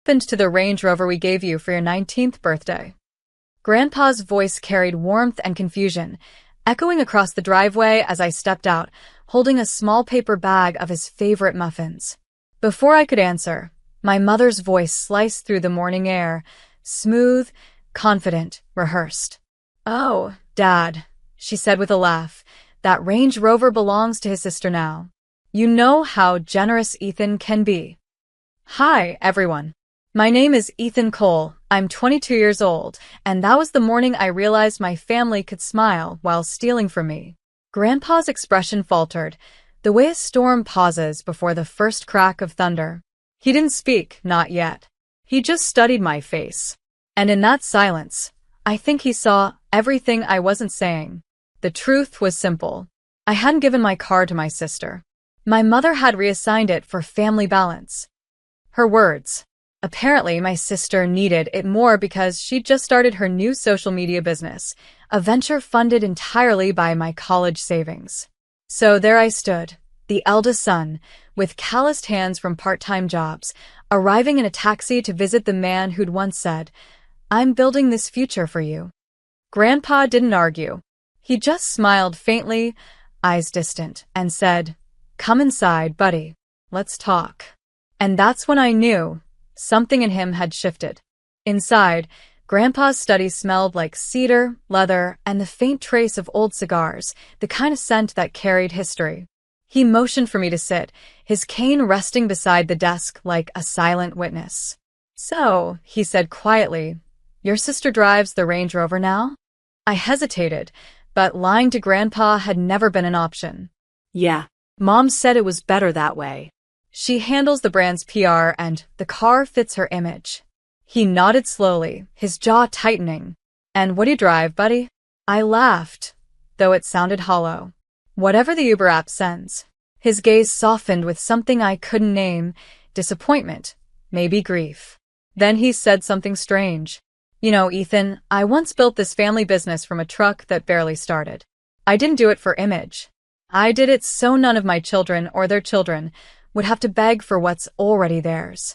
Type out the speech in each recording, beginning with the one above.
happened to the Range Rover we gave you for your 19th birthday?" Grandpa's voice carried warmth and confusion, echoing across the driveway as I stepped out, holding a small paper bag of his favorite muffins. Before I could answer, my mother's voice sliced through the morning air, smooth, confident, rehearsed. "Oh, Dad," she said with a laugh, "that Range Rover belongs to his sister now. You know how generous Ethan can be." Hi, everyone. My name is Ethan Cole. I'm 22 years old, and that was the morning I realized my family could smile while stealing from me. Grandpa's expression faltered, the way a storm pauses before the first crack of thunder. He didn't speak, not yet. He just studied my face. And in that silence, I think he saw everything I wasn't saying. The truth was simple. I hadn't given my car to my sister. My mother had reassigned it for family balance. Her words. Apparently, my sister needed it more because she'd just started her new social media business, a venture funded entirely by my college savings. So there I stood, the eldest son, with calloused hands from part-time jobs, arriving in a taxi to visit the man who'd once said, "I'm building this future for you." Grandpa didn't argue. He just smiled faintly, eyes distant, and said, "Come inside, buddy. Let's talk." And that's when I knew something in him had shifted. Inside, Grandpa's study smelled like cedar, leather, and the faint trace of old cigars, the kind of scent that carried history. He motioned for me to sit, his cane resting beside the desk like a silent witness. "So," he said quietly, "your sister drives the Range Rover now?" I hesitated, but lying to Grandpa had never been an option. "Yeah, Mom said it was better that way. She handles the brand's PR and the car fits her image." He nodded slowly, his jaw tightening. "And what do you drive, buddy?" I laughed, though it sounded hollow. "Whatever the Uber app sends." His gaze softened with something I couldn't name, disappointment, maybe grief. Then he said something strange. "You know, Ethan, I once built this family business from a truck that barely started. I didn't do it for image. I did it so none of my children or their children would have to beg for what's already theirs."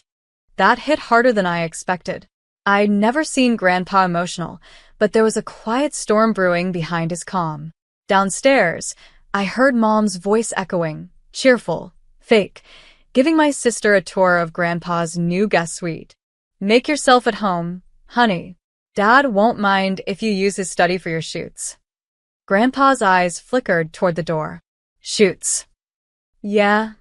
That hit harder than I expected. I'd never seen Grandpa emotional, but there was a quiet storm brewing behind his calm. Downstairs, I heard Mom's voice echoing, cheerful, fake, giving my sister a tour of Grandpa's new guest suite. "Make yourself at home, honey. Dad won't mind if you use his study for your shoots." Grandpa's eyes flickered toward the door. "Shoots." "Yeah,"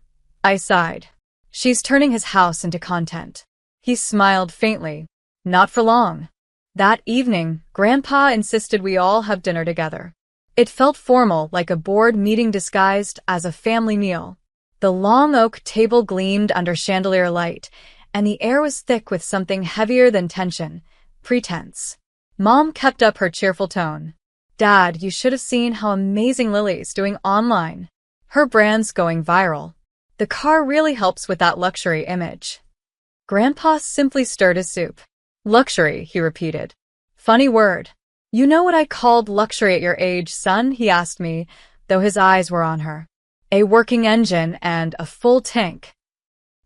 I sighed. "She's turning his house into content." He smiled faintly. "Not for long." That evening, Grandpa insisted we all have dinner together. It felt formal, like a board meeting disguised as a family meal. The long oak table gleamed under chandelier light, and the air was thick with something heavier than tension, pretense. Mom kept up her cheerful tone. "Dad, you should have seen how amazing Lily's doing online. Her brand's going viral. The car really helps with that luxury image." Grandpa simply stirred his soup. "Luxury," he repeated. "Funny word. You know what I called luxury at your age, son?" he asked me, though his eyes were on her. "A working engine and a full tank."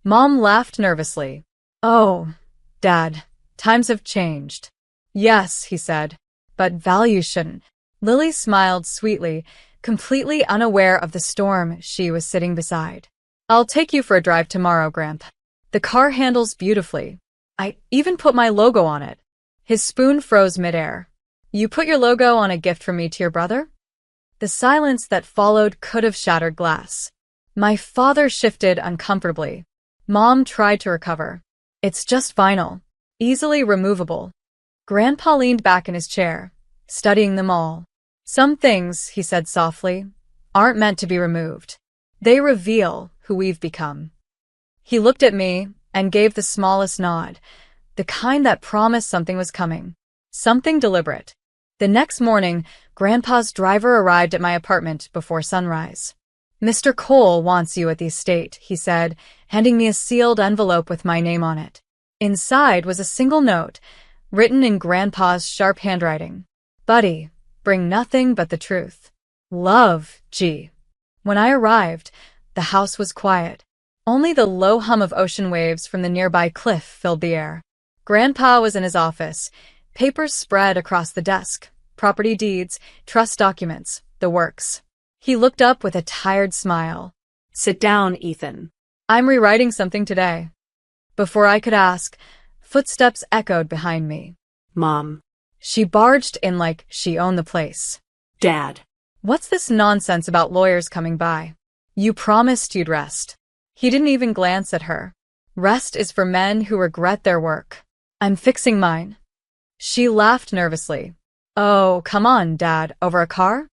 Mom laughed nervously. "Oh, Dad, times have changed." "Yes," he said, "but values shouldn't." Lily smiled sweetly, completely unaware of the storm she was sitting beside. "I'll take you for a drive tomorrow, Grandpa. The car handles beautifully. I even put my logo on it." His spoon froze midair. "You put your logo on a gift from me to your brother?" The silence that followed could have shattered glass. My father shifted uncomfortably. Mom tried to recover. "It's just vinyl. Easily removable." Grandpa leaned back in his chair, studying them all. "Some things," he said softly, "aren't meant to be removed. They reveal who we've become." He looked at me and gave the smallest nod, the kind that promised something was coming. Something deliberate. The next morning, Grandpa's driver arrived at my apartment before sunrise. "Mr. Cole wants you at the estate," he said, handing me a sealed envelope with my name on it. Inside was a single note, written in Grandpa's sharp handwriting. "Buddy, bring nothing but the truth. Love, G." When I arrived, the house was quiet. Only the low hum of ocean waves from the nearby cliff filled the air. Grandpa was in his office, papers spread across the desk, property deeds, trust documents, the works. He looked up with a tired smile. Sit down, Ethan. I'm rewriting something today. Before I could ask, footsteps echoed behind me. Mom. She barged in like she owned the place. Dad. What's this nonsense about lawyers coming by? You promised you'd rest. He didn't even glance at her. Rest is for men who regret their work. I'm fixing mine. She laughed nervously. Oh, come on, Dad. Over a car?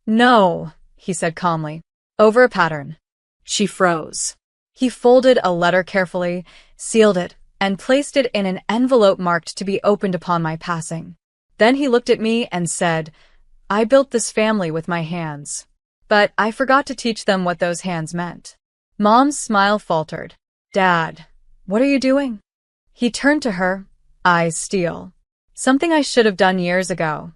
No, he said calmly. Over a pattern. She froze. He folded a letter carefully, sealed it, and placed it in an envelope marked to be opened upon my passing. Then he looked at me and said, I built this family with my hands. But I forgot to teach them what those hands meant. Mom's smile faltered. Dad, what are you doing? He turned to her, eyes steel. Something I should have done years ago.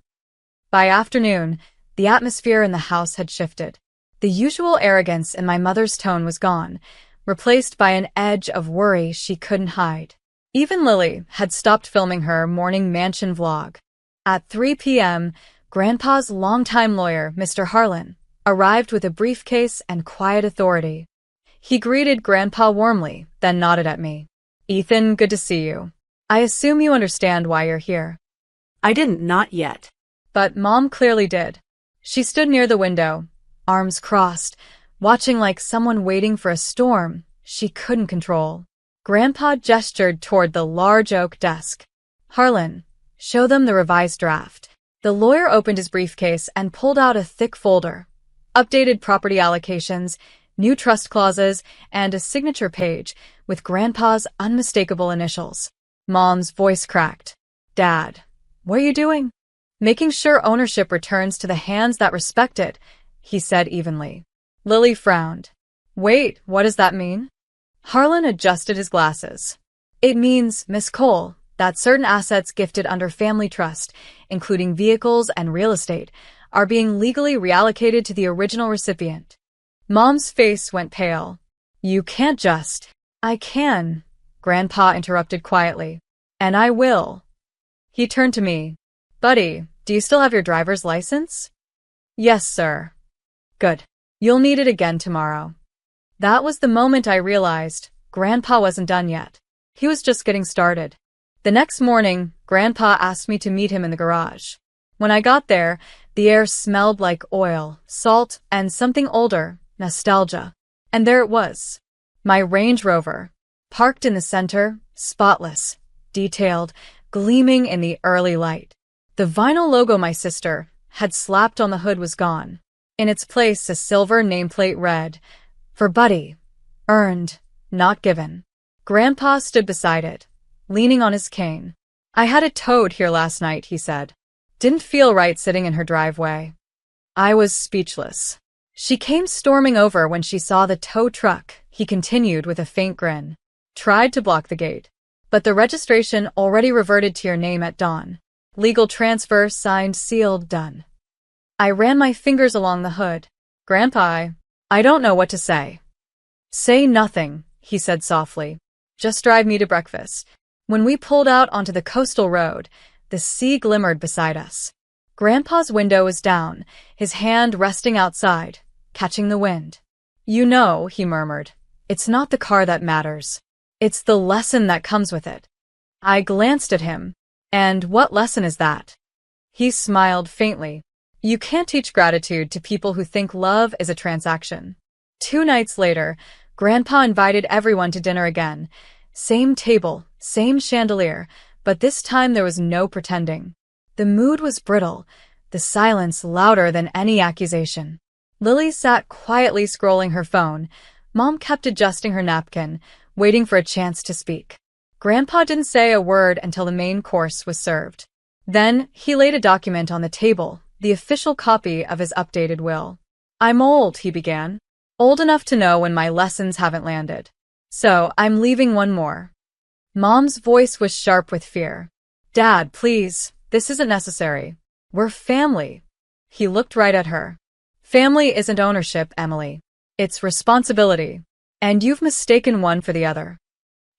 By afternoon, the atmosphere in the house had shifted. The usual arrogance in my mother's tone was gone, replaced by an edge of worry she couldn't hide. Even Lily had stopped filming her morning mansion vlog. At 3 p.m., Grandpa's longtime lawyer, Mr. Harlan, arrived with a briefcase and quiet authority. He greeted Grandpa warmly, then nodded at me. Ethan, good to see you. I assume you understand why you're here. I didn't, not yet. But Mom clearly did. She stood near the window, arms crossed, watching like someone waiting for a storm she couldn't control. Grandpa gestured toward the large oak desk. Harlan, show them the revised draft. The lawyer opened his briefcase and pulled out a thick folder. Updated property allocations, new trust clauses, and a signature page with Grandpa's unmistakable initials. Mom's voice cracked. Dad, what are you doing? Making sure ownership returns to the hands that respect it, he said evenly. Lily frowned. Wait, what does that mean? Harlan adjusted his glasses. It means, Miss Cole, that certain assets gifted under family trust, including vehicles and real estate, are being legally reallocated to the original recipient. Mom's face went pale. You can't just. I can, Grandpa interrupted quietly. And I will. He turned to me. Buddy, do you still have your driver's license? Yes, sir. Good. You'll need it again tomorrow. That was the moment I realized Grandpa wasn't done yet. He was just getting started. The next morning, Grandpa asked me to meet him in the garage. When I got there, the air smelled like oil, salt, and something older, nostalgia. And there it was. My Range Rover, parked in the center, spotless, detailed, gleaming in the early light. The vinyl logo my sister had slapped on the hood was gone. In its place, a silver nameplate read, For Buddy. Earned, not given. Grandpa stood beside it, leaning on his cane. I had it towed here last night, he said. Didn't feel right sitting in her driveway. I was speechless. She came storming over when she saw the tow truck, he continued with a faint grin. Tried to block the gate. But the registration already reverted to your name at dawn. Legal transfer, signed, sealed, done. I ran my fingers along the hood. Grandpa, I don't know what to say. Say nothing, he said softly. Just drive me to breakfast. When we pulled out onto the coastal road, the sea glimmered beside us. Grandpa's window was down, his hand resting outside, catching the wind. You know, he murmured, it's not the car that matters. It's the lesson that comes with it. I glanced at him. And what lesson is that? He smiled faintly. You can't teach gratitude to people who think love is a transaction. 2 nights later, Grandpa invited everyone to dinner again. Same table, same chandelier, but this time there was no pretending. The mood was brittle, the silence louder than any accusation. Lily sat quietly scrolling her phone. Mom kept adjusting her napkin, waiting for a chance to speak. Grandpa didn't say a word until the main course was served. Then he laid a document on the table, the official copy of his updated will. I'm old, he began. Old enough to know when my lessons haven't landed. So I'm leaving one more. Mom's voice was sharp with fear. Dad, please, this isn't necessary. We're family. He looked right at her. Family isn't ownership, Emily. It's responsibility. And you've mistaken one for the other.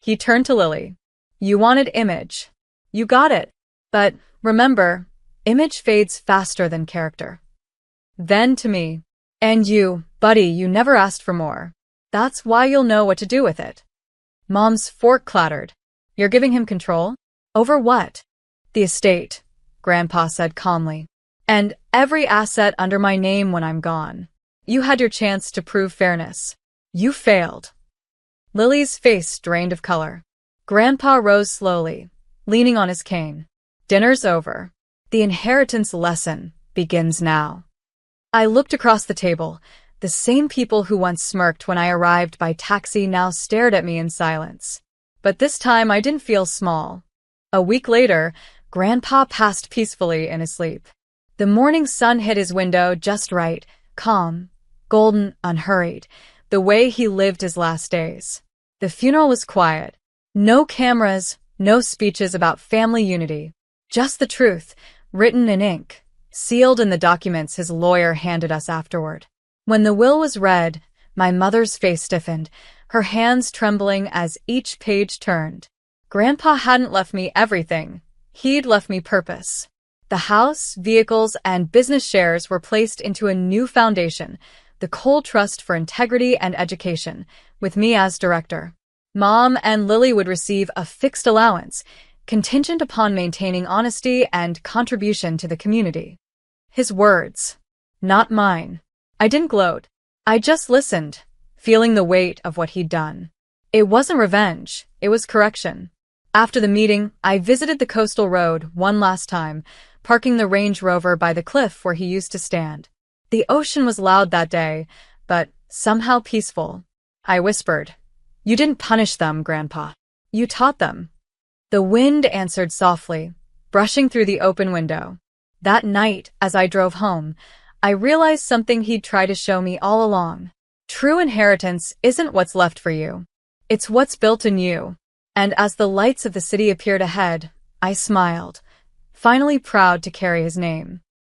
He turned to Lily. You wanted image. You got it. But remember, image fades faster than character. Then to me. And you, buddy, you never asked for more. That's why you'll know what to do with it. Mom's fork clattered. You're giving him control? Over what? The estate, Grandpa said calmly. And every asset under my name when I'm gone. You had your chance to prove fairness. You failed. Lily's face drained of color. Grandpa rose slowly, leaning on his cane. Dinner's over. The inheritance lesson begins now. I looked across the table. The same people who once smirked when I arrived by taxi now stared at me in silence. But this time I didn't feel small. A week later, Grandpa passed peacefully in his sleep. The morning sun hit his window just right, calm, golden, unhurried, the way he lived his last days. The funeral was quiet. No cameras, no speeches about family unity. Just the truth, written in ink, sealed in the documents his lawyer handed us afterward. When the will was read, my mother's face stiffened, her hands trembling as each page turned. Grandpa hadn't left me everything. He'd left me purpose. The house, vehicles, and business shares were placed into a new foundation, the Cole Trust for Integrity and Education, with me as director. Mom and Lily would receive a fixed allowance, contingent upon maintaining honesty and contribution to the community. His words, not mine. I didn't gloat. I just listened, feeling the weight of what he'd done. It wasn't revenge, it was correction. After the meeting, I visited the coastal road one last time, parking the Range Rover by the cliff where he used to stand. The ocean was loud that day, but somehow peaceful. I whispered, You didn't punish them, Grandpa. You taught them. The wind answered softly, brushing through the open window. That night, as I drove home, I realized something he'd tried to show me all along. True inheritance isn't what's left for you. It's what's built in you. And as the lights of the city appeared ahead, I smiled, finally proud to carry his name.